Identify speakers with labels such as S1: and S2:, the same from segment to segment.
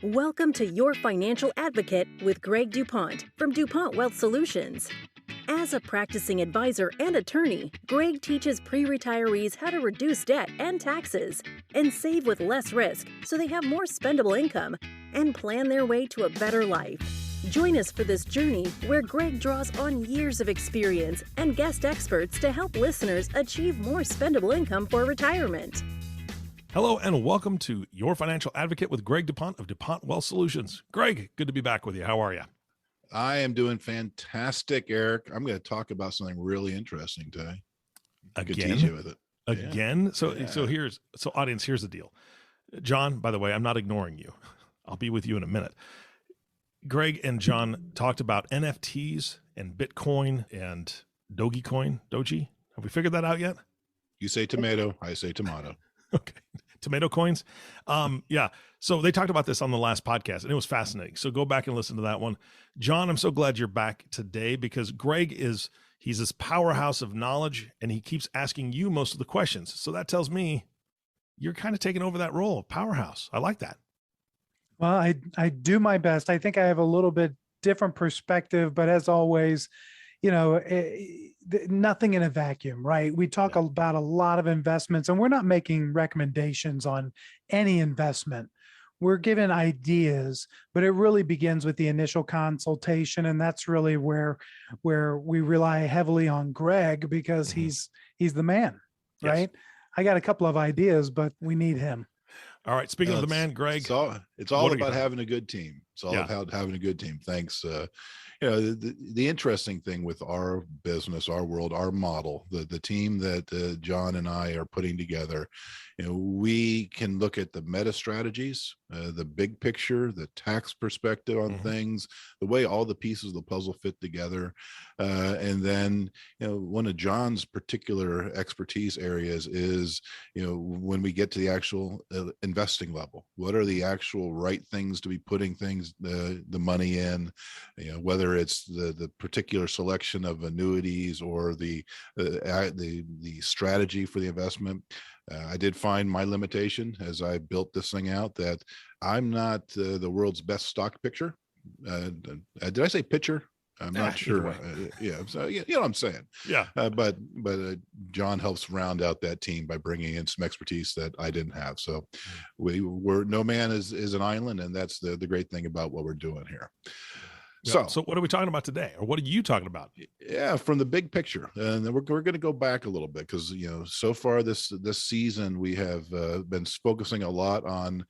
S1: Welcome to Your Financial Advocate with Greg DuPont from DuPont Wealth Solutions. As a practicing advisor and attorney, Greg teaches pre-retirees how to reduce debt and taxes and save with less risk so they have more spendable income and plan their way to a better life. Join us for this journey where Greg draws on years of experience and guest experts to help listeners achieve more spendable income for retirement.
S2: Hello and welcome to Your Financial Advocate with Greg DuPont of DuPont Wealth Solutions. Greg, good to be back with you. How are you?
S3: I am doing fantastic, Eric. I'm going to talk about something really interesting today. I could tease you with it.
S2: Again? Yeah. So audience, here's the deal. John, by the way, I'm not ignoring you. I'll be with you in a minute. Greg and John talked about NFTs and Bitcoin and Doji. Have we figured that out yet?
S3: You say tomato, I say tomato.
S2: Okay. Tomato coins. Yeah. So they talked about this on the last podcast and it was fascinating. So go back and listen to that one. John, I'm so glad you're back today because Greg he's this powerhouse of knowledge and he keeps asking you most of the questions. So that tells me you're kind of taking over that role of powerhouse. I like that.
S4: Well, I do my best. I think I have a little bit different perspective, but as always, nothing in a vacuum, right? We talk about a lot of investments and we're not making recommendations on any investment. We're given ideas, but it really begins with the initial consultation. And that's really where we rely heavily on Greg because he's the man, right? Yes. I got a couple of ideas, but we need him.
S2: All right. Speaking of the man, Greg,
S3: it's all about having a good team. It's all about having a good team. Thanks. The interesting thing with our business, our world, our model, the team that John and I are putting together, we can look at the meta strategies, the big picture, the tax perspective on things, the way all the pieces of the puzzle fit together. And then, one of John's particular expertise areas is, when we get to the actual investing level, what are the actual right things to be putting the money in, whether it's the particular selection of annuities or the strategy for the investment. I did find my limitation as I built this thing out that I'm not the world's best stock pitcher. Did I say pitcher? I'm not sure. So you know what I'm saying. Yeah. But John helps round out that team by bringing in some expertise that I didn't have. So we're no man is an island, and that's the great thing about what we're doing here.
S2: Yeah. So what are we talking about today, or what are you talking about?
S3: Yeah, from the big picture, and then we're going to go back a little bit because so far this season we have been focusing a lot on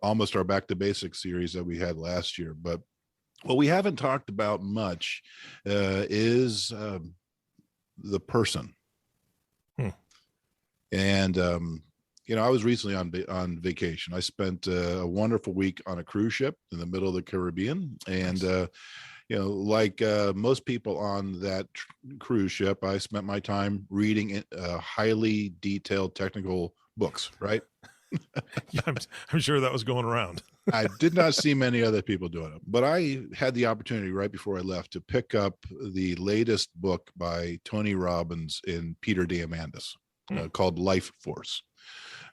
S3: almost our back to basics series that we had last year, but what we haven't talked about much is the person. And I was recently on vacation. I spent a wonderful week on a cruise ship in the middle of the Caribbean. And, like most people on that cruise ship, I spent my time reading highly detailed technical books, right?
S2: Yeah, I'm sure that was going around.
S3: I did not see many other people doing it, but I had the opportunity right before I left to pick up the latest book by Tony Robbins and Peter Diamandis called Life Force.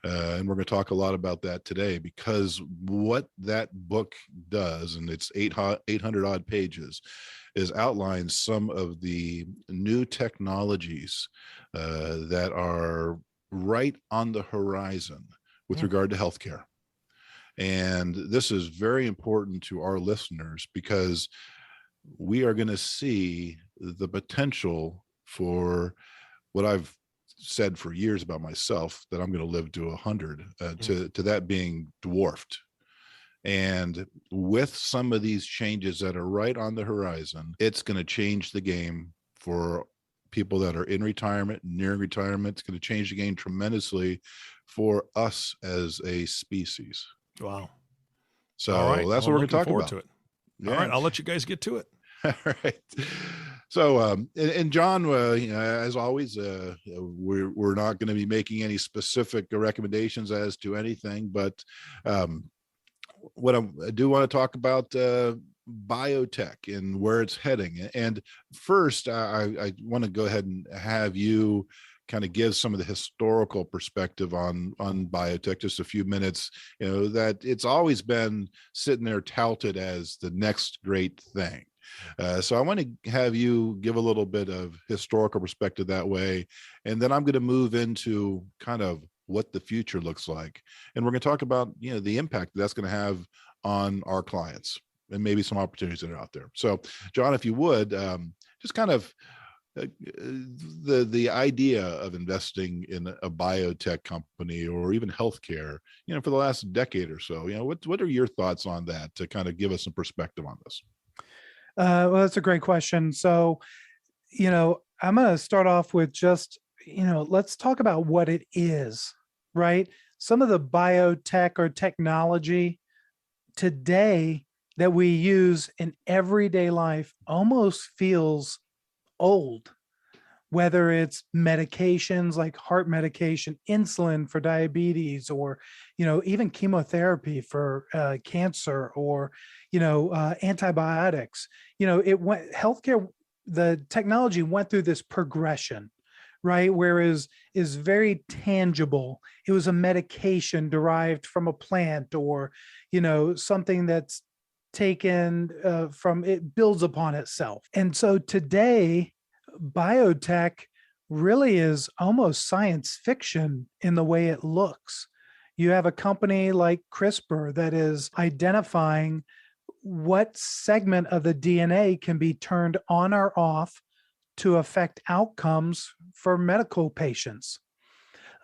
S3: And we're going to talk a lot about that today because what that book does, and it's 800 odd pages, is outlines some of the new technologies that are right on the horizon with regard to healthcare. And this is very important to our listeners because we are going to see the potential for what I've said for years about myself, that I'm going to live to 100, to that being dwarfed. And with some of these changes that are right on the horizon, it's going to change the game for people that are in retirement, near retirement. It's going to change the game tremendously for us as a species.
S2: Wow.
S3: So that's what we're going to talk about.
S2: To it. Yeah. All right. I'll let you guys get to it.
S3: All right. So, and John, as always, we're not going to be making any specific recommendations as to anything, but what I do want to talk about biotech and where it's heading. And first, I want to go ahead and have you kind of give some of the historical perspective on biotech, just a few minutes, that it's always been sitting there touted as the next great thing. So I want to have you give a little bit of historical perspective that way. And then I'm going to move into kind of what the future looks like. And we're going to talk about, the impact that's going to have on our clients and maybe some opportunities that are out there. So John, if you would, just kind of the idea of investing in a biotech company or even healthcare, for the last decade or so, what are your thoughts on that to kind of give us some perspective on this?
S4: Well, that's a great question. So, I'm going to start off with just, let's talk about what it is, right? Some of the biotech or technology today that we use in everyday life almost feels old, whether it's medications like heart medication, insulin for diabetes, or, even chemotherapy for cancer, or, antibiotics. Healthcare, the technology went through this progression, right? Whereas is very tangible. It was a medication derived from a plant, or, something that's taken from, it builds upon itself. And so today, biotech really is almost science fiction in the way it looks. You have a company like CRISPR that is identifying what segment of the DNA can be turned on or off to affect outcomes for medical patients.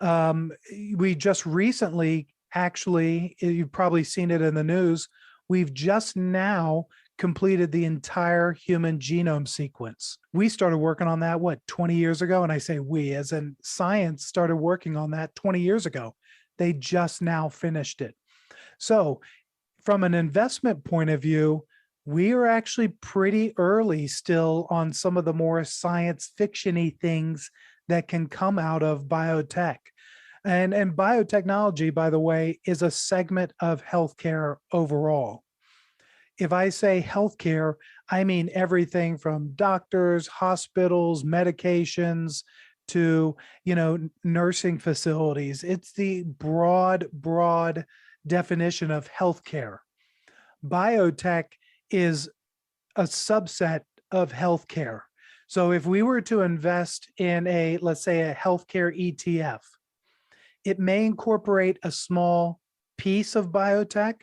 S4: We just recently, actually, you've probably seen it in the news, we've just now completed the entire human genome sequence. We started working on that, 20 years ago? And I say we, as in science started working on that 20 years ago. They just now finished it. So from an investment point of view, we are actually pretty early still on some of the more science fiction-y things that can come out of biotech. And biotechnology, by the way, is a segment of healthcare overall. If I say healthcare, I mean everything from doctors, hospitals, medications, to, nursing facilities. It's the broad definition of healthcare. Biotech is a subset of healthcare. So if we were to invest in let's say a healthcare ETF, it may incorporate a small piece of biotech,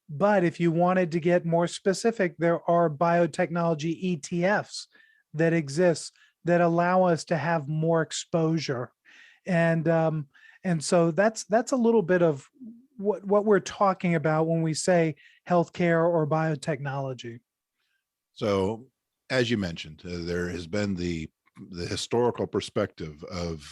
S4: but if you wanted to get more specific, there are biotechnology ETFs that exist that allow us to have more exposure. And so that's a little bit of what we're talking about when we say healthcare or biotechnology.
S3: So as you mentioned, there has been the historical perspective of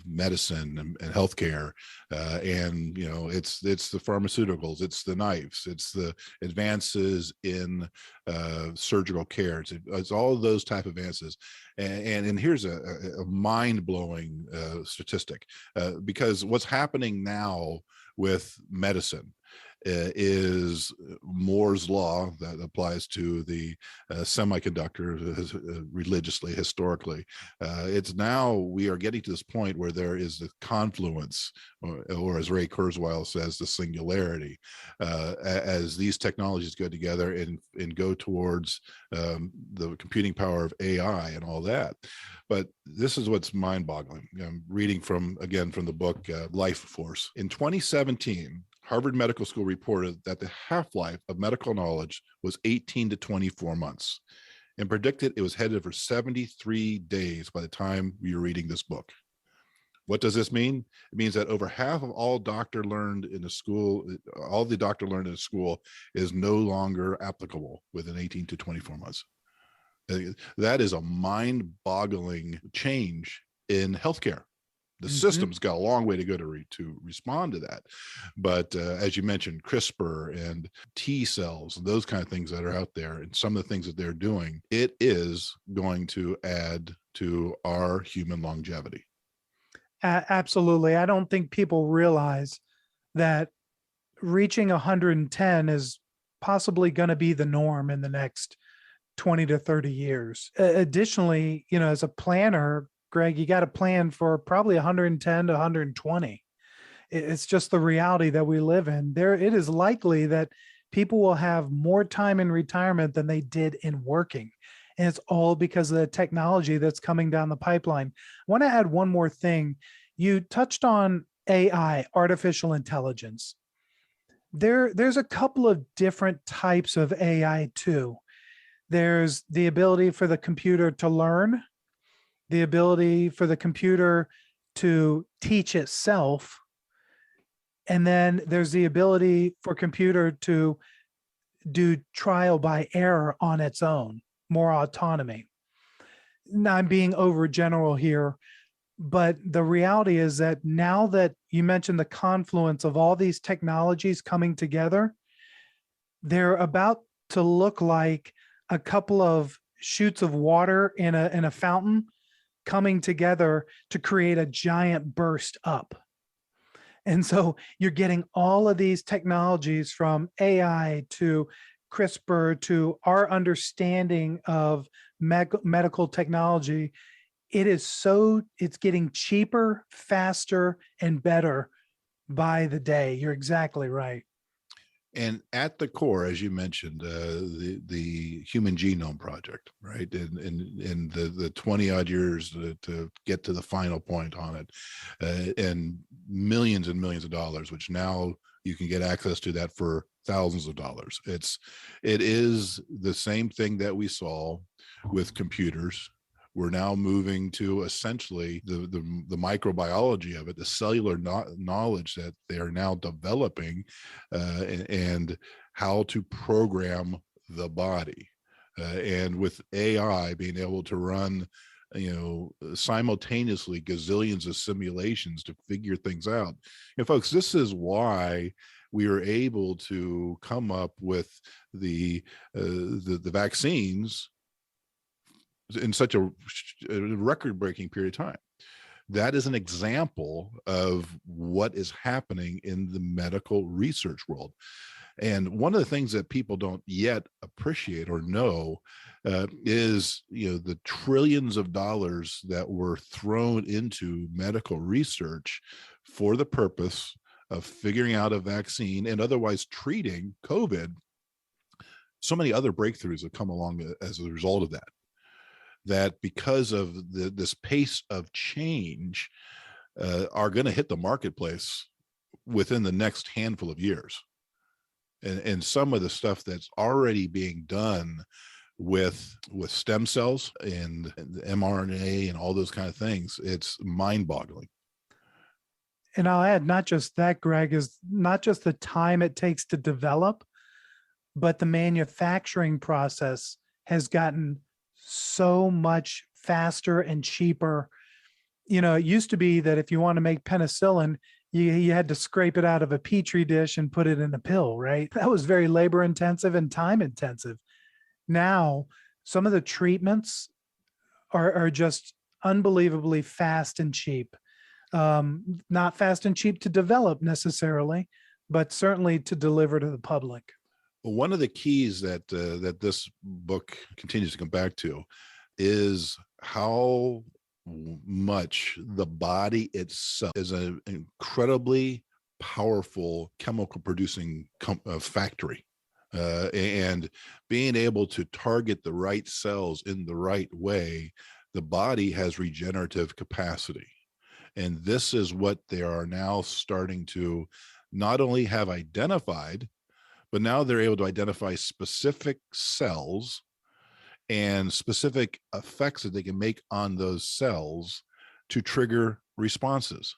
S3: medicine and healthcare, and it's the pharmaceuticals, it's the knives, it's the advances in surgical care, it's all of those type of advances, and here's a mind-blowing statistic, because what's happening now with medicine is Moore's law that applies to the semiconductor religiously, historically. It's now we are getting to this point where there is the confluence, or as Ray Kurzweil says, the singularity, as these technologies go together and go towards the computing power of AI and all that. But this is what's mind-boggling. I'm reading from the book Life Force. In 2017, Harvard Medical School reported that the half-life of medical knowledge was 18 to 24 months and predicted it was headed for 73 days by the time we were reading this book. What does this mean? It means that over half of all the doctor learned in the school is no longer applicable within 18 to 24 months. That is a mind-boggling change in healthcare. The system's got a long way to go to respond to that. But as you mentioned, CRISPR and T cells and those kind of things that are out there, and some of the things that they're doing, it is going to add to our human longevity.
S4: Absolutely. I don't think people realize that reaching 110 is possibly going to be the norm in the next 20 to 30 years. Additionally, as a planner, Greg, you got to plan for probably 110 to 120. It's just the reality that we live in. It is likely that people will have more time in retirement than they did in working. And it's all because of the technology that's coming down the pipeline. I want to add one more thing. You touched on AI, artificial intelligence. There's a couple of different types of AI too. There's the ability for the computer to learn, the ability for the computer to teach itself, and then there's the ability for computer to do trial by error on its own, more autonomy. Now, I'm being overgeneral here, but the reality is that now that you mentioned the confluence of all these technologies coming together, they're about to look like a couple of shoots of water in a fountain coming together to create a giant burst up. And so you're getting all of these technologies, from AI to CRISPR to our understanding of medical technology. It's getting cheaper, faster, and better by the day. You're exactly right.
S3: And at the core, as you mentioned, the Human Genome Project, right? In the 20 odd years to get to the final point on it, and millions of dollars, which now you can get access to that for thousands of dollars. It is the same thing that we saw with computers. We're now moving to essentially the microbiology of it, the cellular knowledge that they are now developing, and how to program the body. And with AI being able to run, simultaneously gazillions of simulations to figure things out. And folks, this is why we are able to come up with the vaccines in such a record-breaking period of time. That is an example of what is happening in the medical research world. And one of the things that people don't yet appreciate or know is, the trillions of dollars that were thrown into medical research for the purpose of figuring out a vaccine and otherwise treating COVID. So many other breakthroughs have come along as a result of that because of this pace of change are going to hit the marketplace within the next handful of years. And some of the stuff that's already being done with stem cells and mRNA and all those kind of things, it's mind-boggling.
S4: And I'll add, not just that, Greg, is not just the time it takes to develop, but the manufacturing process has gotten so much faster and cheaper. It used to be that if you want to make penicillin, you had to scrape it out of a petri dish and put it in a pill, right? That was very labor intensive and time intensive. Now, some of the treatments are just unbelievably fast and cheap. Not fast and cheap to develop necessarily, but certainly to deliver to the public.
S3: Well, one of the keys that this book continues to come back to is how much the body itself is an incredibly powerful chemical producing factory, and being able to target the right cells in the right way, the body has regenerative capacity. And this is what they are now starting to not only have identified, but now they're able to identify specific cells and specific effects that they can make on those cells to trigger responses,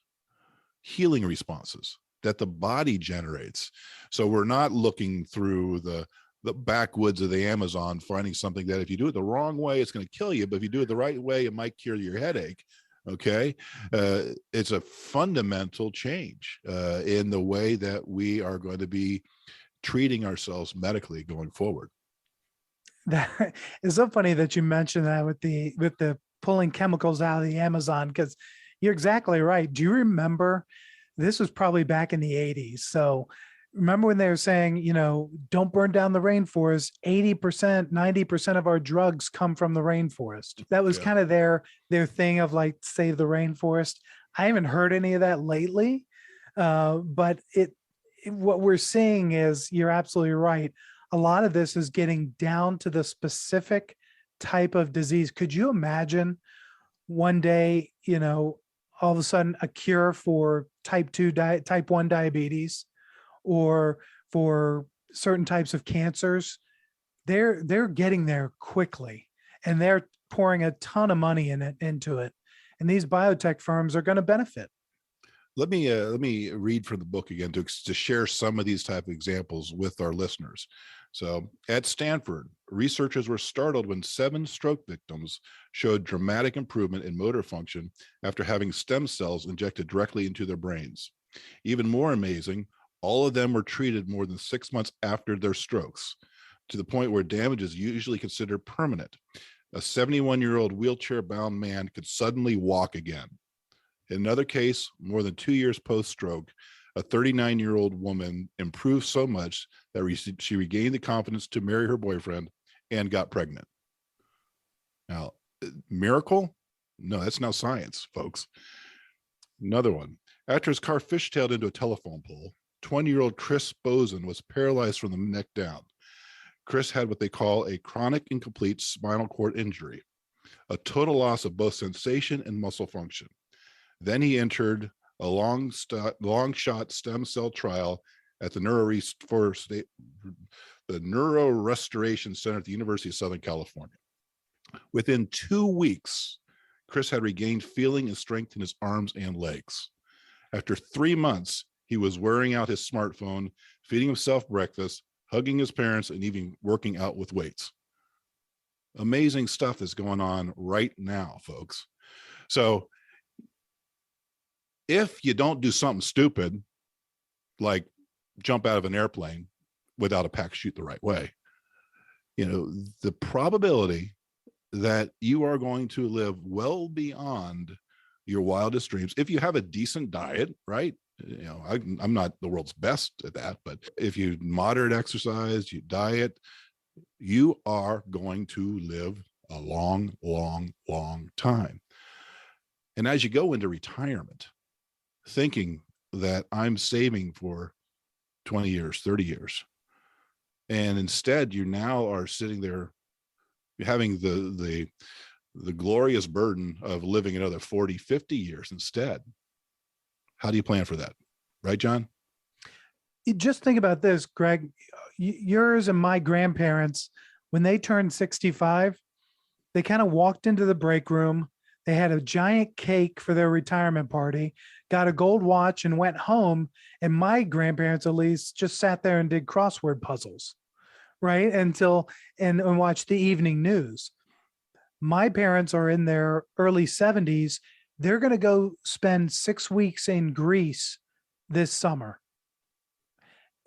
S3: healing responses that the body generates. So we're not looking through the backwoods of the Amazon, finding something that if you do it the wrong way, it's going to kill you. But if you do it the right way, it might cure your headache. Okay. It's a fundamental change in the way that we are going to be treating ourselves medically going forward.
S4: That is so funny that you mentioned that with the pulling chemicals out of the Amazon, because you're exactly right. Do you remember, this was probably back in the 80s. So remember when they were saying, don't burn down the rainforest, 80%, 90% of our drugs come from the rainforest. That was kind of their thing of like, save the rainforest. I haven't heard any of that lately. But what we're seeing is, you're absolutely right. A lot of this is getting down to the specific type of disease. Could you imagine one day, all of a sudden a cure for type 1 diabetes, or for certain types of cancers? They're getting there quickly, and they're pouring a ton of money into it. And these biotech firms are going to benefit.
S3: Let me read from the book again to share some of these type of examples with our listeners. So at Stanford, researchers were startled when 7 stroke victims showed dramatic improvement in motor function after having stem cells injected directly into their brains. Even more amazing, all of them were treated more than 6 months after their strokes, to the point where damage is usually considered permanent. A 71-year-old wheelchair-bound man could suddenly walk again. In another case, more than 2 years post-stroke, a 39-year-old woman improved so much that she regained the confidence to marry her boyfriend and got pregnant. Now, miracle? No, that's now science, folks. Another one. After his car fishtailed into a telephone pole, 20-year-old Chris Boson was paralyzed from the neck down. Chris had what they call a chronic incomplete spinal cord injury, a total loss of both sensation and muscle function. Then he entered a long shot stem cell trial at the Neuro Restoration Center at the University of Southern California. Within 2 weeks, Chris had regained feeling and strength in his arms and legs. After 3 months, he was wearing out his smartphone, feeding himself breakfast, hugging his parents, and even working out with weights. Amazing stuff is going on right now, folks. So if you don't do something stupid, like jump out of an airplane without a pack chute the right way, the probability that you are going to live well beyond your wildest dreams, if you have a decent diet, right? I'm not the world's best at that, but if you moderate exercise, you diet, you are going to live a long, long, long time. And as you go into retirement, thinking that I'm saving for 20 years, 30 years, and instead you now are sitting there having the glorious burden of living another 40, 50 years instead. How do you plan for that? Right, John?
S4: Just think about this, Greg. Yours and my grandparents, when they turned 65, they kind of walked into the break room. They had a giant cake for their retirement party, got a gold watch, and went home. And my grandparents, at least, just sat there and did crossword puzzles, right? And watched the evening news. My parents are in their early 70s. They're going to go spend 6 weeks in Greece this summer.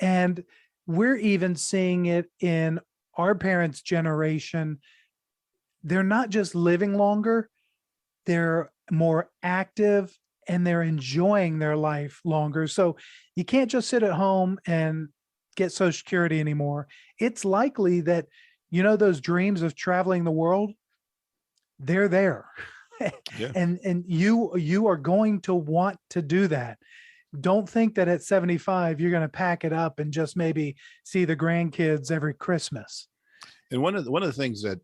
S4: And we're even seeing it in our parents' generation. They're not just living longer, they're more active, and they're enjoying their life longer. So you can't just sit at home and get Social Security anymore. It's likely that, those dreams of traveling the world, they're there. Yeah. And you are going to want to do that. Don't think that at 75, you're going to pack it up and just maybe see the grandkids every Christmas.
S3: And one of the things that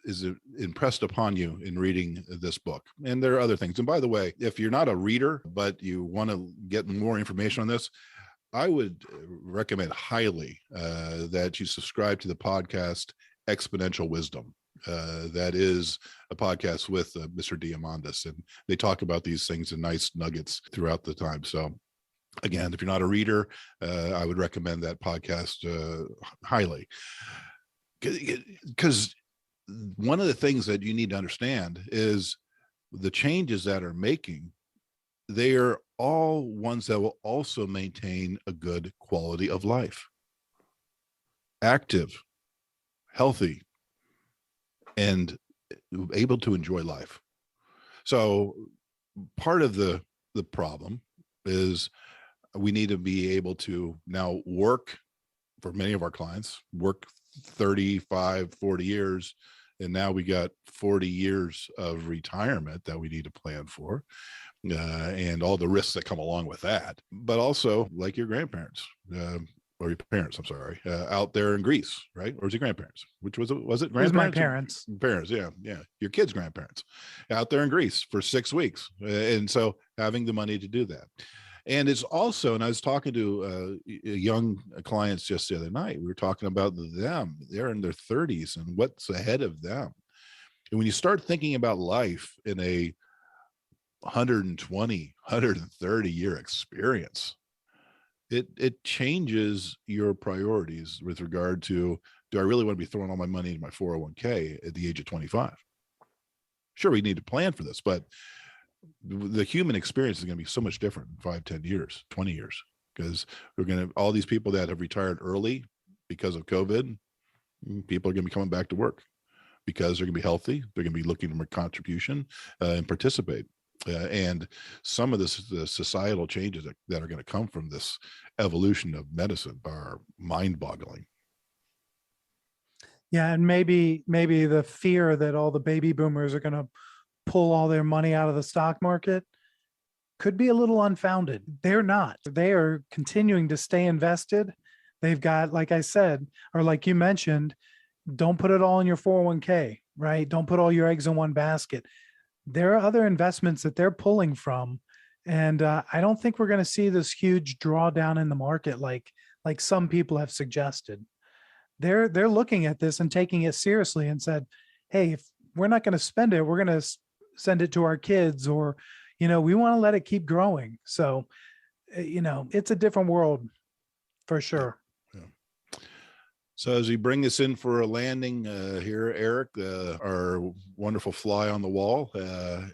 S3: is impressed upon you in reading this book, and there are other things. And by the way, if you're not a reader, but you want to get more information on this, I would recommend highly that you subscribe to the podcast Exponential Wisdom. That is a podcast with Mr. Diamandis, and they talk about these things in nice nuggets throughout the time. So again, if you're not a reader, I would recommend that podcast highly. Because one of the things that you need to understand is the changes that are making, they are all ones that will also maintain a good quality of life. Active, healthy, and able to enjoy life. So part of the problem is we need to be able to now work, for many of our clients, work 35, 40 years. And now we got 40 years of retirement that we need to plan for, and all the risks that come along with that. But also, like your grandparents, or your parents, I'm sorry, out there in Greece, right? Or was it grandparents? Which was it? Was it grandparents?
S4: It was my parents.
S3: Parents, yeah. Your kids' grandparents out there in Greece for 6 weeks. And so having the money to do that. And it's also, and I was talking to young clients just the other night, we were talking about them, they're in their 30s and what's ahead of them. And when you start thinking about life in a 120, 130 year experience, it changes your priorities with regard to, do I really want to be throwing all my money into my 401k at the age of 25? Sure, we need to plan for this, but the human experience is going to be so much different in 5, 10 years, 20 years, because we're going to, all these people that have retired early because of COVID, people are going to be coming back to work because they're going to be healthy. They're going to be looking for a contribution and participate. And some of the societal changes that are going to come from this evolution of medicine are mind-boggling.
S4: Yeah, and maybe the fear that all the baby boomers are going to pull all their money out of the stock market could be a little unfounded. They're not. They are continuing to stay invested. They've got, like I said, or like you mentioned, don't put it all in your 401k, right? Don't put all your eggs in one basket. There are other investments that they're pulling from. And I don't think we're going to see this huge drawdown in the market like some people have suggested. They're looking at this and taking it seriously and said, hey, if we're not going to spend it, we're going to send it to our kids, or, we want to let it keep growing. So, it's a different world for sure.
S3: Yeah. So as we bring this in for a landing here, Eric, our wonderful fly on the wall,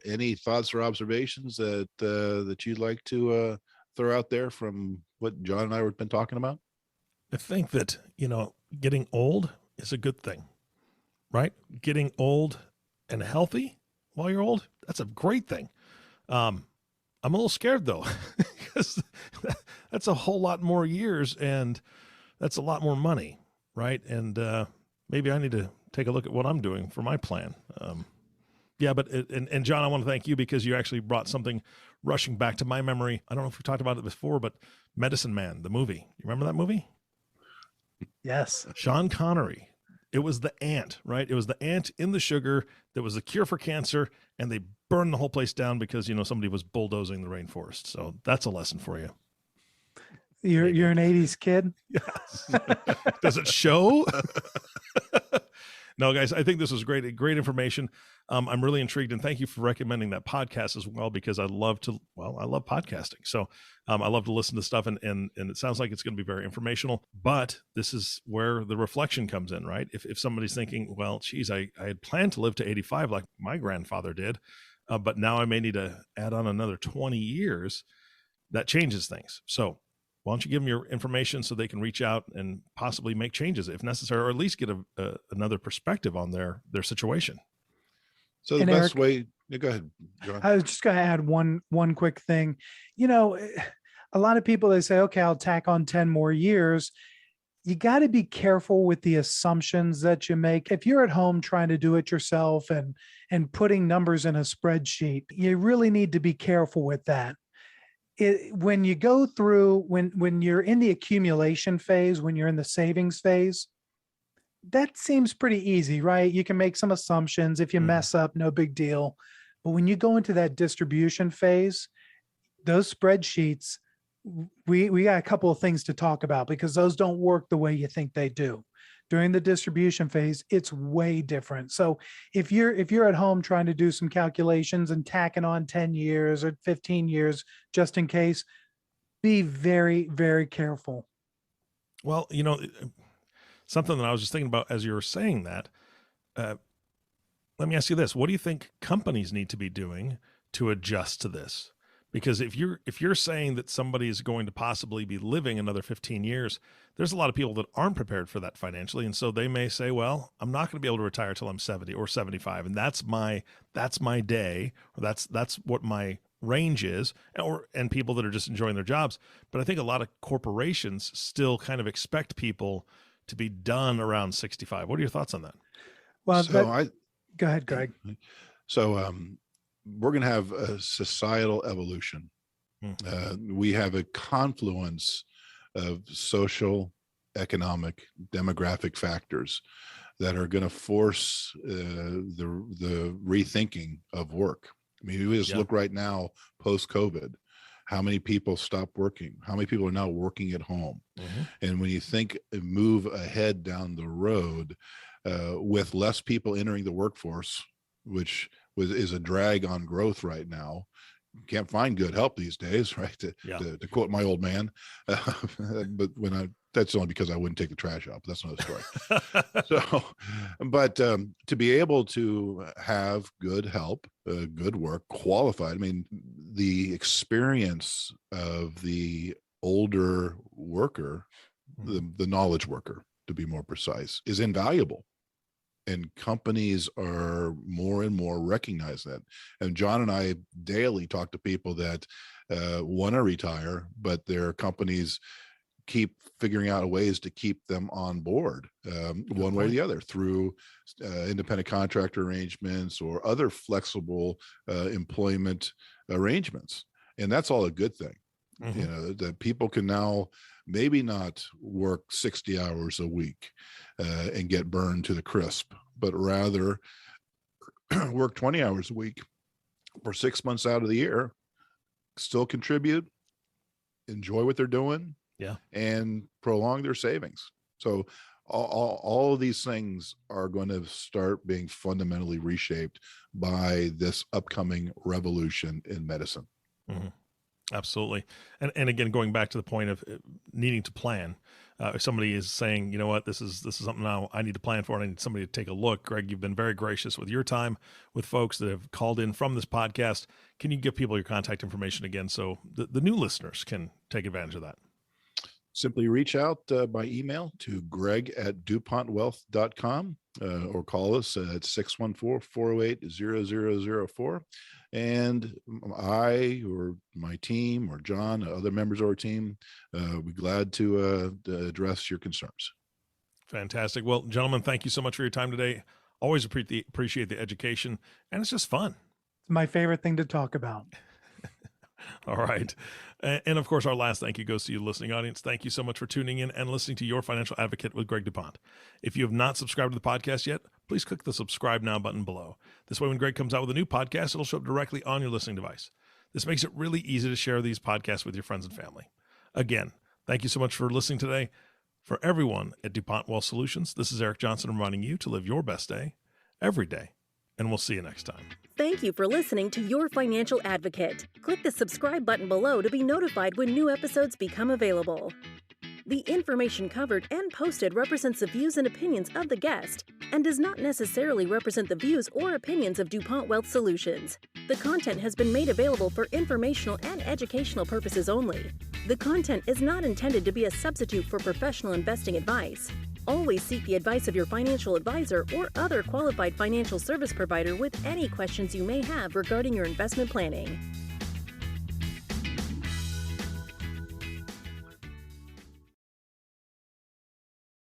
S3: any thoughts or observations that you'd like to throw out there from what John and I have been talking about?
S2: I think that, getting old is a good thing, right? Getting old and healthy while you're old, that's a great thing. I'm a little scared though, because that's a whole lot more years and that's a lot more money, right? And maybe I need to take a look at what I'm doing for my plan. And John, I want to thank you because you actually brought something rushing back to my memory. I don't know if we talked about it before, but Medicine Man, the movie. You remember that movie?
S4: Yes.
S2: Sean Connery. It was the ant, right? It was the ant in the sugar that was the cure for cancer, and they burned the whole place down because, somebody was bulldozing the rainforest. So that's a lesson for you.
S4: You're an 80s kid?
S2: Yes. Does it show? No, guys, I think this was great information. I'm really intrigued, and thank you for recommending that podcast as well, because I love podcasting. So I love to listen to stuff, and it sounds like it's going to be very informational, but this is where the reflection comes in, right? If somebody's thinking, well, geez, I had planned to live to 85 like my grandfather did, but now I may need to add on another 20 years, that changes things. So why don't you give them your information so they can reach out and possibly make changes if necessary, or at least get another perspective on their situation.
S3: So the best way, go ahead, John.
S4: I was just going to add one quick thing. A lot of people, they say, okay, I'll tack on 10 more years. You got to be careful with the assumptions that you make. If you're at home trying to do it yourself and putting numbers in a spreadsheet, you really need to be careful with that. When you go through, when you're in the accumulation phase, when you're in the savings phase, that seems pretty easy, right? You can make some assumptions. If you mess up, no big deal. But when you go into that distribution phase, those spreadsheets, we got a couple of things to talk about because those don't work the way you think they do. During the distribution phase, it's way different. So if you're at home trying to do some calculations and tacking on 10 years or 15 years, just in case, be very, very careful.
S2: Well, something that I was just thinking about as you were saying that, let me ask you this. What do you think companies need to be doing to adjust to this? Because if you're saying that somebody is going to possibly be living another 15 years, there's a lot of people that aren't prepared for that financially. And so they may say, well, I'm not going to be able to retire till I'm 70 or 75. And that's my day, or that's what my range is, and people that are just enjoying their jobs. But I think a lot of corporations still kind of expect people to be done around 65. What are your thoughts on that?
S4: Well, go ahead, Greg.
S3: So we're going to have a societal evolution. We have a confluence of social, economic, demographic factors that are going to force the rethinking of work. I mean, we just look right now, post-COVID, how many people stopped working? How many people are now working at home? And when you think move ahead down the road with less people entering the workforce, which is a drag on growth right now, can't find good help these days, right? To quote my old man, but that's only because I wouldn't take the trash out. But that's another story. So, but to be able to have good help, good work, qualified. I mean, the experience of the older worker, the knowledge worker, to be more precise, is invaluable. And companies are more and more recognize that. And John and I daily talk to people that want to retire, but their companies keep figuring out ways to keep them on board one way or the other through independent contractor arrangements or other flexible employment arrangements. And that's all a good thing. You know, that people can now maybe not work 60 hours a week and get burned to the crisp, but rather work 20 hours a week for 6 months out of the year, still contribute, enjoy what they're doing, and prolong their savings. So all of these things are going to start being fundamentally reshaped by this upcoming revolution in medicine.
S2: Absolutely. And again, going back to the point of needing to plan, if somebody is saying, you know what, this is something now I need to plan for, and I need somebody to take a look. Greg, you've been very gracious with your time with folks that have called in from this podcast. Can you give people your contact information again so the new listeners can take advantage of that?
S3: Simply reach out by email to greg@dupontwealth.com or call us at 614-408-0004. And I or my team or John, other members of our team, we're glad to address your concerns.
S2: Fantastic. Well, gentlemen, thank you so much for your time today. Always appreciate the education, and it's just fun.
S4: It's my favorite thing to talk about.
S2: All right. And of course, our last thank you goes to you, listening audience. Thank you so much for tuning in and listening to Your Financial Advocate with Greg DuPont. If you have not subscribed to the podcast yet, please click the subscribe now button below. This way, when Greg comes out with a new podcast, it'll show up directly on your listening device. This makes it really easy to share these podcasts with your friends and family. Again, thank you so much for listening today. For everyone at DuPont Wealth Solutions, this is Eric Johnson reminding you to live your best day every day. And we'll see you next time.
S1: Thank you for listening to Your Financial Advocate. Click the subscribe button below to be notified when new episodes become available. The information covered and posted represents the views and opinions of the guest and does not necessarily represent the views or opinions of DuPont Wealth Solutions. The content has been made available for informational and educational purposes only. The content is not intended to be a substitute for professional investing advice. Always seek the advice of your financial advisor or other qualified financial service provider with any questions you may have regarding your investment planning.